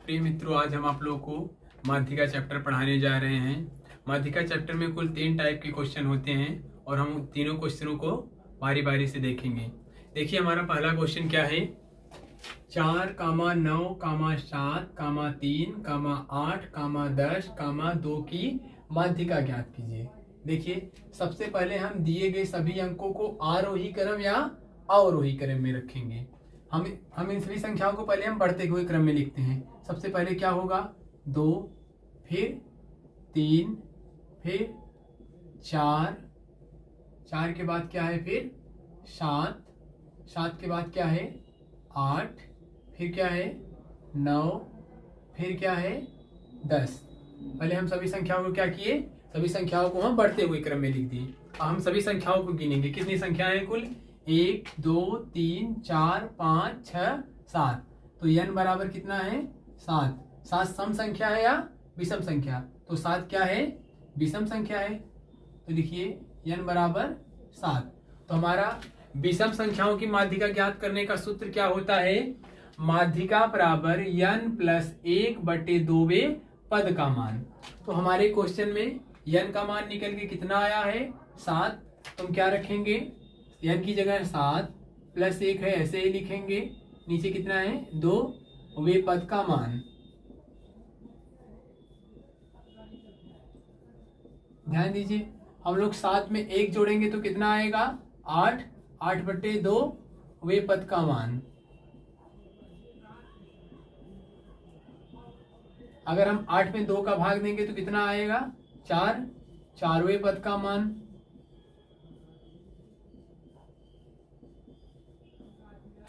प्रिय मित्रों, आज हम आप लोगों को माध्यिका चैप्टर पढ़ाने जा रहे हैं। माध्यिका चैप्टर में कुल 3 टाइप के क्वेश्चन होते हैं और हम उन तीनों क्वेश्चनों को बारी बारी से देखेंगे। देखिए, हमारा पहला क्वेश्चन क्या है। 4, 9, 7, 3, 8, 10, 2 की माध्यिका ज्ञात कीजिए। देखिए, सबसे पहले हम दिए गए सभी अंकों को आरोही क्रम या अवरोही क्रम में रखेंगे। हम इन सभी संख्याओं को पहले हम बढ़ते हुए क्रम में लिखते हैं। सबसे पहले क्या होगा, 2, फिर 3, फिर 4, 4 के बाद क्या है, फिर 7, 7 के बाद क्या है, 8, फिर क्या है 9, फिर क्या है 10। पहले हम सभी संख्याओं को क्या किए, सभी संख्याओं को हम बढ़ते हुए क्रम में लिख दिए। हम सभी संख्याओं को गिनेंगे। कितनी संख्याएं हैं कुल, 1, 2, 3, 4, 5, 6, 7। तो n बराबर कितना है, 7। 7 सम संख्या है या विषम संख्या, तो 7 क्या है, विषम संख्या है। तो लिखिए n बराबर 7। तो हमारा विषम संख्याओं की माध्यिका ज्ञात करने का सूत्र क्या होता है, माध्यिका बराबर n प्लस 1/2 पद का मान। तो हमारे क्वेश्चन में n का मान निकल के कितना आया है, 7। तो हम क्या रखेंगे, n की जगह 7 प्लस 1 है, ऐसे ही लिखेंगे। नीचे कितना है, 2 वे पद का मान। ध्यान दीजिए, हम लोग 7 में 1 जोड़ेंगे तो कितना आएगा, 8। 8/2 वे पद का मान। अगर हम 8 में 2 का भाग देंगे तो कितना आएगा, 4। 4वें पद का मान।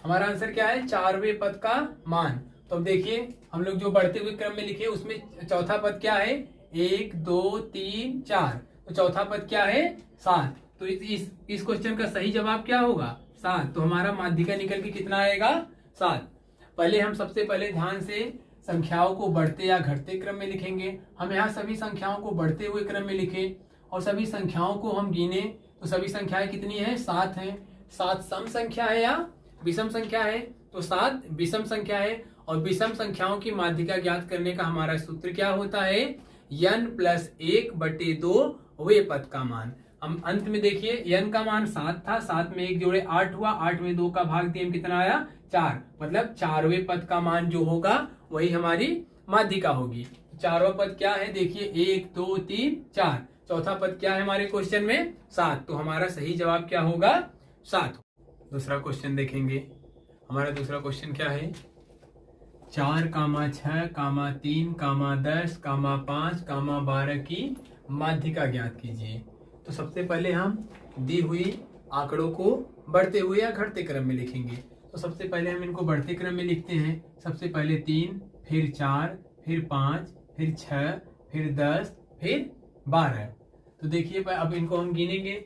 हमारा आंसर क्या है, 4वें पद का मान। तो अब देखिए, हम लोग जो बढ़ते हुए क्रम में लिखे उसमें चौथा पद क्या है, 1, 2, 3, 4। तो चौथा पद क्या है, 7। तो इस क्वेश्चन का सही जवाब क्या होगा, 7। तो हमारा माध्यिका निकल के कितना आएगा, 7। पहले हम सबसे पहले ध्यान से संख्याओं को बढ़ते या घटते क्रम में लिखेंगे। हम यहाँ सभी संख्याओं को बढ़ते हुए क्रम में लिखे और सभी संख्याओं को हम गिने तो सभी संख्याएं कितनी है, 7 है। 7 सम संख्या है या विषम संख्या है, तो 7 विषम संख्या है। और विषम संख्याओं की माध्यिका ज्ञात करने का हमारा सूत्र क्या होता है, n प्लस 1/2 वे पद का मान। हम अंत में देखिए, n का मान 7 था, 7 में 1 जोड़े 8 हुआ, 8 में 2 का भाग दिए कितना आया, 4। मतलब 4वें पद का मान जो होगा वही हमारी माध्यिका होगी। 4वां पद क्या है, देखिए 1, 2, 3, 4। चौथा पद क्या है हमारे क्वेश्चन में, 7। तो हमारा सही जवाब क्या होगा, 7। दूसरा क्वेश्चन देखेंगे। हमारा दूसरा क्वेश्चन क्या है, 4, 6, 3, 10, 5, 12 की माध्यिका ज्ञात कीजिए। तो सबसे पहले हम दी हुई आंकड़ों को बढ़ते हुए या घटते क्रम में लिखेंगे। तो सबसे पहले हम इनको बढ़ते क्रम में लिखते हैं। सबसे पहले 3, फिर 4, फिर 5, फिर 6, फिर 10, फिर 12। तो देखिए, अब इनको हम गिनेंगे,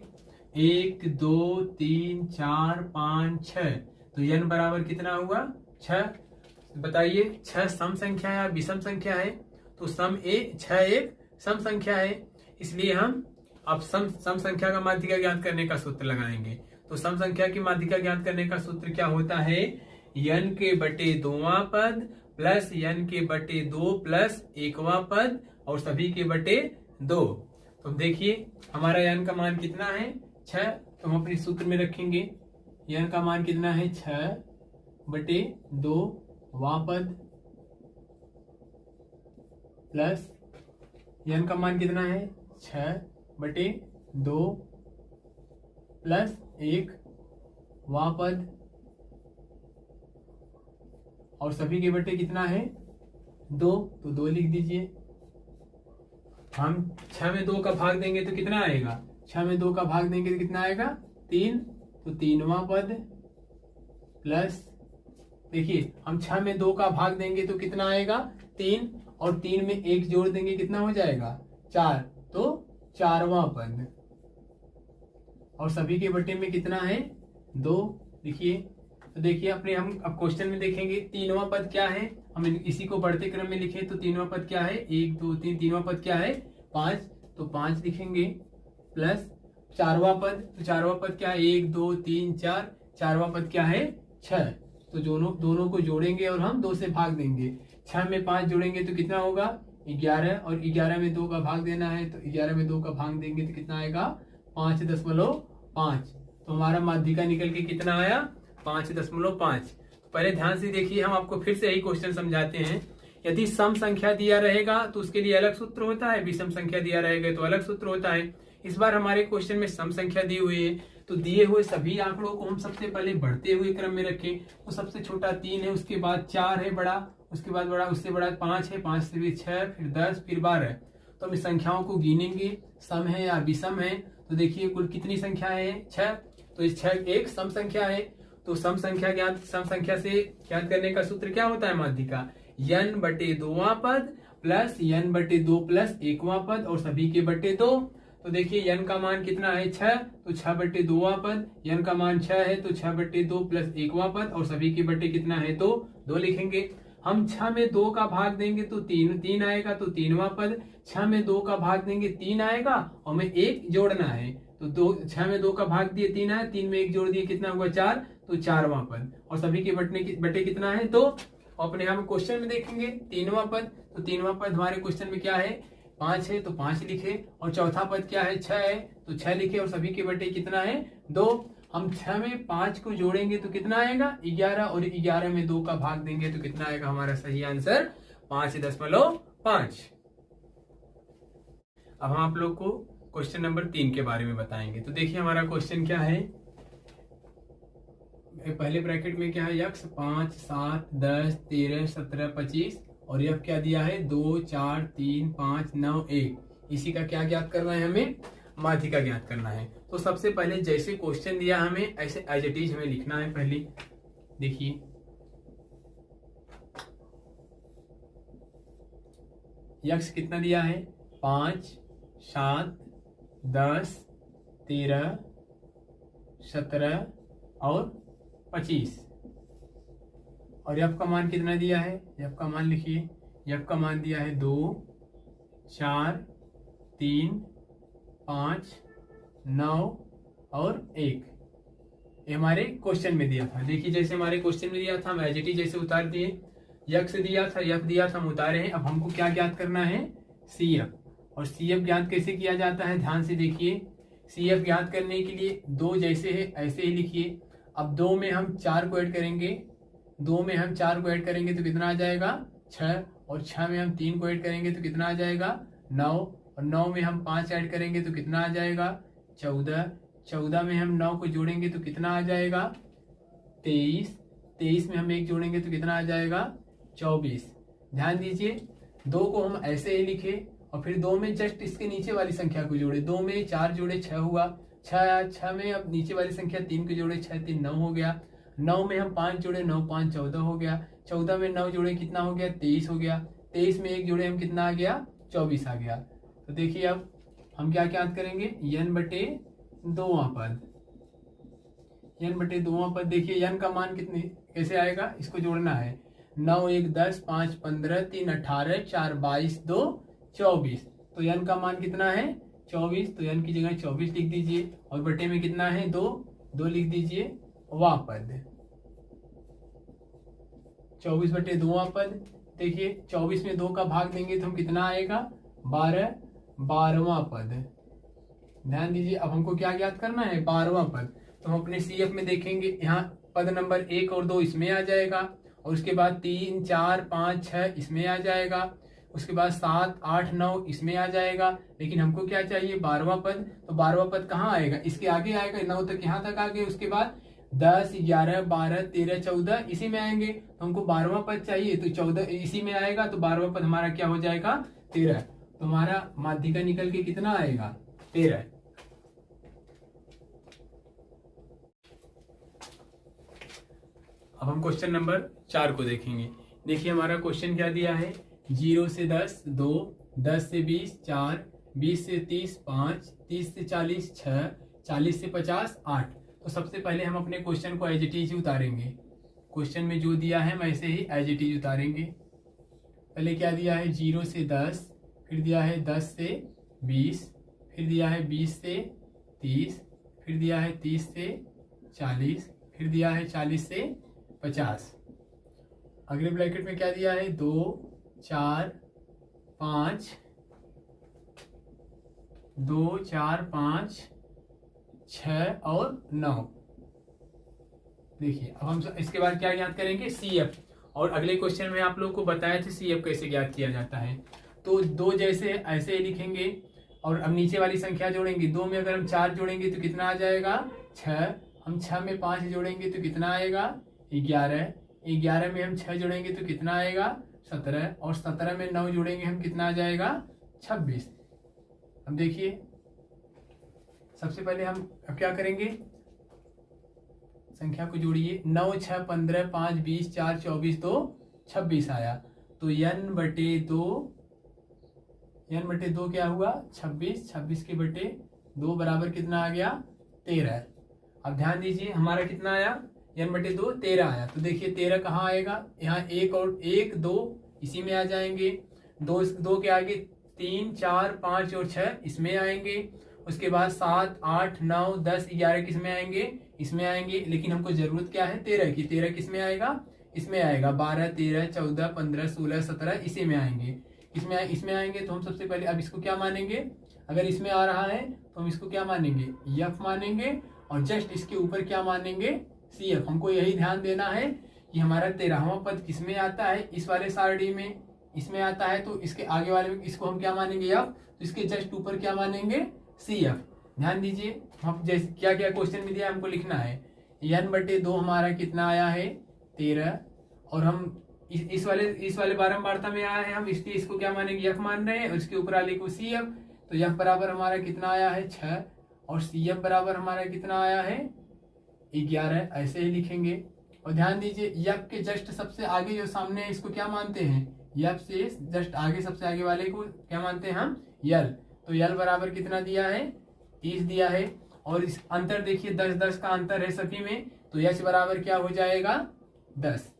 1, 2, 3, 4, 5, 6। तो n बराबर कितना हुआ, 6। बताइए, 6 सम संख्या या विषम संख्या है, तो 6 एक सम संख्या है। इसलिए हम अब सम संख्या का माध्यिका ज्ञात करने का सूत्र लगाएंगे। तो सम संख्या की माध्यिका ज्ञात करने का सूत्र क्या होता है, n के बटे 2वां पद प्लस n के बटे 2 प्लस 1वां पद और सभी के बटे 2। तो देखिए, हमारा n का मान कितना है, 6। तो हम अपने सूत्र में रखेंगे, n का मान कितना है, 6/2 वां पद प्लस n का मान कितना है, 6/2 प्लस 1 वां पद और सभी के बटे कितना है, 2। तो 2 लिख दीजिए। हम 6 में 2 का भाग देंगे तो कितना आएगा, 6 में 2 का भाग देंगे तो कितना आएगा, 3। तो 3वां पद प्लस, देखिए हम 6 में 2 का भाग देंगे तो कितना आएगा, 3। और 3 में 1 जोड़ देंगे कितना हो जाएगा, 4। तो 4वां पद और सभी के बटे में कितना है, 2। लिखिए। तो देखिए, अपने हम अब क्वेश्चन में देखेंगे 3वां पद क्या है। हम इसी को बढ़ते क्रम में लिखे तो 3वां पद क्या है, 1, 2, 3। 3वां पद क्या है, 5। तो 5 लिखेंगे प्लस 4वां पद। तो 4वां पद क्या है, 1, 2, 3, 4। 4वां पद क्या है, 6। तो दोनों दोनों को जोड़ेंगे और हम 2 से भाग देंगे। 6 में 5 जोड़ेंगे तो कितना होगा 11, और 11 में 2 का भाग देना है तो 11 में 2 का भाग देंगे तो कितना आएगा 5.5। तो हमारा माध्यिका निकल के कितना आया 5.5। तो पहले ध्यान से देखिए, हम आपको फिर से यही क्वेश्चन समझाते हैं। यदि सम संख्या दिया रहेगा तो उसके लिए अलग सूत्र होता है, विषम संख्या दिया रहेगा तो अलग सूत्र होता है। इस बार हमारे क्वेश्चन में सम संख्या दी हुई है, तो दिए हुए सभी आंकड़ों को हम सबसे पहले बढ़ते हुए क्रम में रखें। तो सबसे छोटा 3 है, उसके बाद 4 है बड़ा, उसके बाद बड़ा, उससे बड़ा 5 है, 5 से भी 6, फिर 10, फिर 12। तो हम इस संख्याओं को गिनेंगे, सम है या विषम है। तो देखिए कुल कितनी संख्या है 6, तो इस 6 एक सम संख्या है। तो सम संख्या से ज्ञात करने का सूत्र क्या होता है माध्यिका, n/2वां पद प्लस n/2 प्लस 1वां पद और सभी के बटे 2। तो देखिए n का मान कितना है 6, तो 6/2वां पद, n का मान 6 है तो 6/2 प्लस 1वां पद और सभी के बटे कितना है 2 लिखेंगे। हम 6 में 2 का भाग देंगे तो 3 आएगा, तो 3वां पद। 6 में 2 का भाग देंगे 3 आएगा और हमें 1 जोड़ना है, तो 6 में 2 का भाग दिए 3 आया, 3 में 1 जोड़ दिए कितना हुआ 4, तो 4वां पद और सभी के बटे कितना है 2। अपने हम क्वेश्चन में देखेंगे 3वां पद, तो 3वां पद हमारे क्वेश्चन में क्या है 5 है तो 5 लिखे, और चौथा पद क्या है 6 है तो 6 लिखे, और सभी के बटे कितना है 2। हम 6 में 5 को जोड़ेंगे तो कितना आएगा 11, और 11 में 2 का भाग देंगे तो कितना आएगा हमारा सही आंसर 5.5। अब हम आप लोग को क्वेश्चन नंबर 3 के बारे में बताएंगे। तो देखिए हमारा क्वेश्चन क्या है, पहले ब्रैकेट में क्या है यक्स 5, 7, 10, 13, 17, 25, और यह क्या दिया है 2, 4, 3, 5, 9, 1। इसी का क्या ज्ञात करना है हमें, माध्यिका ज्ञात करना है। तो सबसे पहले जैसे क्वेश्चन दिया हमें ऐसे एज इट इज हमें लिखना है। पहले देखिए यक्स कितना दिया है 5, 7, 10, 13, 17 और 25, और यफ का मान कितना दिया है, यफ का मान लिखिए, यफ का मान दिया है 2, 4, 3, 5, 9 और 1। ये हमारे क्वेश्चन में दिया था। देखिए जैसे हमारे क्वेश्चन में दिया था हम एज इट इज जैसे उतार दिए, यक्स दिया था, यफ दिया था, हम उतारे हैं। अब हमको क्या ज्ञात करना है सी एफ, और सी एफ ज्ञात कैसे किया जाता है ध्यान से देखिए। सी एफ ज्ञात करने के लिए 2 जैसे है ऐसे ही लिखिए। अब 2 में हम 4 को ऐड करेंगे, 2 में हम 4 को ऐड करेंगे तो कितना आ जाएगा 6, और 6 में हम 3 को ऐड करेंगे तो कितना आ जाएगा 9, और 9 में हम 5 ऐड करेंगे तो कितना आ जाएगा 14, 14 में हम 9 को जोड़ेंगे तो कितना आ जाएगा 23, 23 में हम 1 जोड़ेंगे तो कितना आ जाएगा 24। ध्यान दीजिए 2 को हम ऐसे ही लिखे, और फिर 2 में जस्ट इसके नीचे वाली संख्या को जोड़े। 2 में 4 जोड़े 6 हुआ, 6 में अब नीचे वाली संख्या 3 को जोड़े, 6 3 9 हो गया। 9 में हम 5 जोड़े, 9 5 14 हो गया। 14 में 9 जोड़े कितना हो गया 23 हो गया। 23 में 1 जोड़े हम कितना आ गया 24 आ गया। तो देखिए अब हम क्या ज्ञात करेंगे n/2वां पद, n/2वां पद। देखिए n का मान कितने कैसे आएगा, इसको जोड़ना है। 9 1 10, 5 15, 3 18, 4 22, 2 24। तो n का मान कितना है 24, तो n की जगह 24 लिख दीजिए, और बटे में कितना है 2 लिख दीजिए वां पद, 24/2वां पद। देखिए 24 में 2 का भाग देंगे तो हम कितना आएगा 12, 12वां पद। ध्यान दीजिए अब हमको क्या ज्ञात करना है 12वां पद। तो हम अपने सीएफ में देखेंगे, यहाँ पद नंबर 1 और 2 इसमें आ जाएगा, और उसके बाद 3 4 5 6 इसमें आ जाएगा, उसके बाद 7 8 9 इसमें आ जाएगा। लेकिन हमको क्या चाहिए 12वां पद। तो 12वां पद कहाँ आएगा, इसके आगे आएगा, 9 तक यहाँ तक आ गए, उसके बाद 10 11 12 13 14 इसी में आएंगे। तो हमको 12वां पद चाहिए, तो 14 इसी में आएगा, तो 12वां पद हमारा क्या हो जाएगा 13। तो हमारा माध्यिका निकल के कितना आएगा 13। अब हम क्वेश्चन नंबर 4 को देखेंगे। देखिए हमारा क्वेश्चन क्या दिया है, 0 से 10 2, 10 से 20 4, 20 से 30 5, 30 से 40 6, 40 से 50 8। तो सबसे पहले हम अपने क्वेश्चन को एज इट इज उतारेंगे। क्वेश्चन में जो दिया है हम ऐसे ही एज इट इज उतारेंगे। पहले क्या दिया है 0 से 10, फिर दिया है 10 से 20, फिर दिया है 20 से 30, फिर दिया है 30 से 40, फिर दिया है 40 से 50। अगले ब्रैकेट में क्या दिया है 2 4 5, 2 4 5 6 और 9। देखिए अब हम इसके बाद क्या ज्ञात करेंगे CF। और अगले क्वेश्चन में आप लोगों को बताया था CF कैसे ज्ञात किया जाता है। तो 2 जैसे ऐसे ही लिखेंगे और अब नीचे वाली संख्या जोड़ेंगे। 2 में अगर हम 4 जोड़ेंगे तो कितना आ जाएगा 6। हम 6 में 5 जोड़ेंगे तो कितना आएगा 11। 11 में हम 6 जोड़ेंगे तो कितना आएगा 17। और 17 में 9 जोड़ेंगे हम कितना आ जाएगा 26। अब देखिए सबसे पहले हम अब क्या करेंगे, संख्या को जोड़िए। 9 6 15 5 20 4 24 तो 26 आया। तो n बटे दो क्या हुआ 26। 26 के बटे 2 बराबर कितना आ गया 13। अब ध्यान दीजिए हमारा कितना आया n बटे 2 13 आया। तो देखिए 13 कहाँ आएगा, यहाँ 1 और 1 2 इसी में आ जाएंगे। 2 के आगे 3 4 5 और 6 इसमें आएंगे। उसके बाद 7 8 9 10 11 किस में आएंगे, इसमें आएंगे। लेकिन हमको जरूरत क्या है 13 की। 13 किस में आएगा, इसमें आएगा। 12 13 14 15 16 17 इसी में आएंगे। इसमें आएंगे। तो हम सबसे पहले अब इसको क्या मानेंगे, अगर इसमें आ रहा है तो हम इसको क्या मानेंगे F मानेंगे। और जस्ट इसके ऊपर क्या मानेंगे CF। हमको यही ध्यान देना है कि हमारा 13वां पद किस में आता है, इस वाले सारणी में इसमें आता है। तो इसके आगे वाले में इसको हम क्या मानेंगे F। तो इसके जस्ट ऊपर क्या मानेंगे CF। ध्यान दीजिए हम जैसे क्या क्या क्वेश्चन में दिया हमको लिखना है। n बटे 2 हमारा कितना आया है 13। और हम इस वाले बारंबारता में आया है, हम इसलिए इसको क्या मानेंगे F मान रहे हैं। और इसके ऊपर वाले को CF। तो F बराबर हमारा कितना आया है 6 और CF बराबर हमारा कितना आया है 11। ऐसे ही लिखेंगे। और ध्यान दीजिए F के जस्ट सबसे आगे जो सामने है इसको क्या मानते हैं, F से जस्ट आगे सबसे आगे वाले को क्या मानते हैं हम L। तो L बराबर कितना दिया है 30 दिया है। और इस अंतर देखिए 10 10 का अंतर है सभी में। तो H बराबर क्या हो जाएगा 10।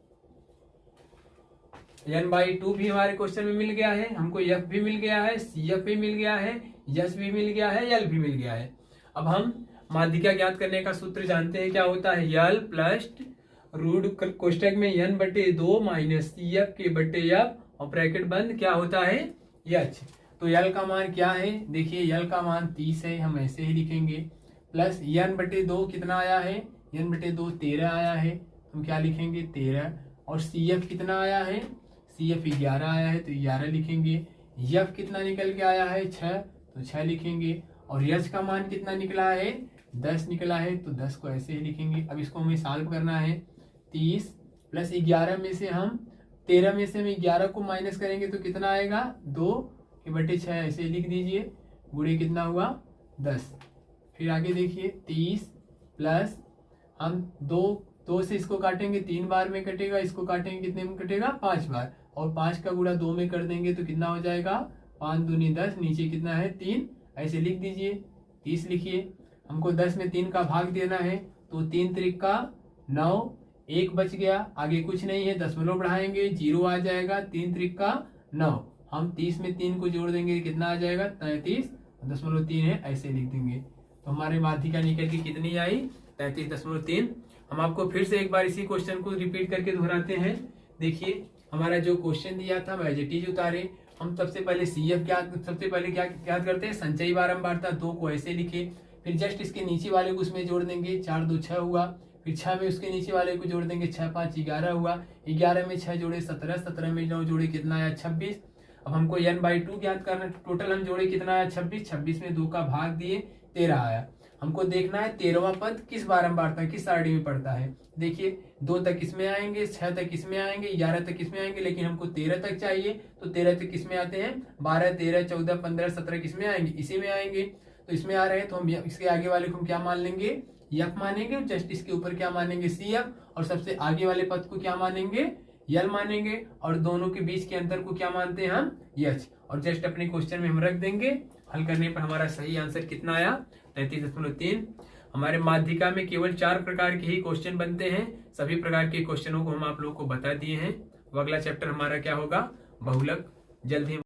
n/2 भी हमारे क्वेश्चन में मिल गया है। हमको F भी मिल गया है, CF भी मिल गया है, S भी मिल गया है, L भी मिल गया है। अब हम माध्यिका ज्ञात करने का सूत्र जानते हैं क्या होता है, L प्लस रूट कोष्टक में n बटे 2 माइनस CF के बटे F और ब्रैकेट बंद क्या होता है H। तो L का मान क्या है, देखिए L का मान 30 है, हम ऐसे ही लिखेंगे। प्लस n बटे 2 कितना आया है, n बटे 2 13 आया है, हम क्या लिखेंगे 13। और CF कितना आया है, CF 11 आया है तो 11 लिखेंगे। F कितना निकल के आया है 6 तो 6 लिखेंगे। और H का मान कितना निकला है 10 निकला है तो 10 को ऐसे ही लिखेंगे। अब इसको हमें सॉल्व करना है। 30 प्लस 11 में से हम 13 में से हम 11 को माइनस करेंगे तो कितना आएगा 2 के बटे 6 ऐसे लिख दीजिए। गुणे कितना हुआ 10। फिर आगे देखिए 30 प्लस हम 2 से इसको काटेंगे 3 बार में कटेगा, इसको काटेंगे कितने में कटेगा 5 बार। और 5 का गुणा 2 में कर देंगे तो कितना हो जाएगा 5 दूनी 10, नीचे कितना है 3 ऐसे लिख दीजिए। 30 लिखिए। हमको 10 में 3 का भाग देना है तो 3 त्रिक का 9, 1 बच गया, आगे कुछ नहीं है, दशमलव बढ़ाएंगे 0 आ जाएगा। 3 त्रिक का 9, हम 30 में 3 को जोड़ देंगे कितना आ जाएगा 33.3 है ऐसे लिख देंगे। तो हमारे माध्यिका निकल के कितनी आई 33.3। हम आपको फिर से एक बार इसी क्वेश्चन को रिपीट करके दोहराते हैं। देखिए हमारा जो क्वेश्चन दिया था एज इट इज उतारे। हम सबसे पहले CF क्या करते हैं, संचयी बारंबारता 2 को ऐसे लिखे। फिर जस्ट इसके नीचे वाले को उसमें जोड़ देंगे, 4 2 6 हुआ। फिर 6 में उसके नीचे वाले को जोड़ देंगे, 6 5 11 हुआ। 11 में 6 जोड़े 17, 17 में 9 जोड़े कितना आया 26। अब हमको n/2 ज्ञात करना, टोटल हम जोड़े कितना आया 26, 26 में 2 का भाग दिए 13 आया। हमको देखना है 13वां पद किस बारंबारता किस सारणी में पड़ता है। देखिए 2 तक इसमें आएंगे, 6 तक इसमें आएंगे, 11 तक इसमें आएंगे, लेकिन हमको 13 तक चाहिए। तो 13 तक किसमें आते हैं 12 13 14 15 17 किसमें आएंगे इसी में आएंगे। तो इसमें आ रहे हैं तो हम इसके आगे वाले को हम क्या मान लेंगे F मानेंगे। जस्ट इसके ऊपर क्या मानेंगे CF। और सबसे आगे वाले पद को क्या मानेंगे L मानेंगे। और दोनों के बीच के अंतर को क्या मानते हैं हम H। और जस्ट अपने क्वेश्चन में हम रख देंगे। हल करने पर हमारा सही आंसर कितना आया 33.3। हमारे माध्यिका में केवल 4 प्रकार के ही क्वेश्चन बनते हैं। सभी प्रकार के क्वेश्चनों को हम आप लोगों को बता दिए हैं। अगला चैप्टर हमारा क्या होगा बहुलक। जल्द ही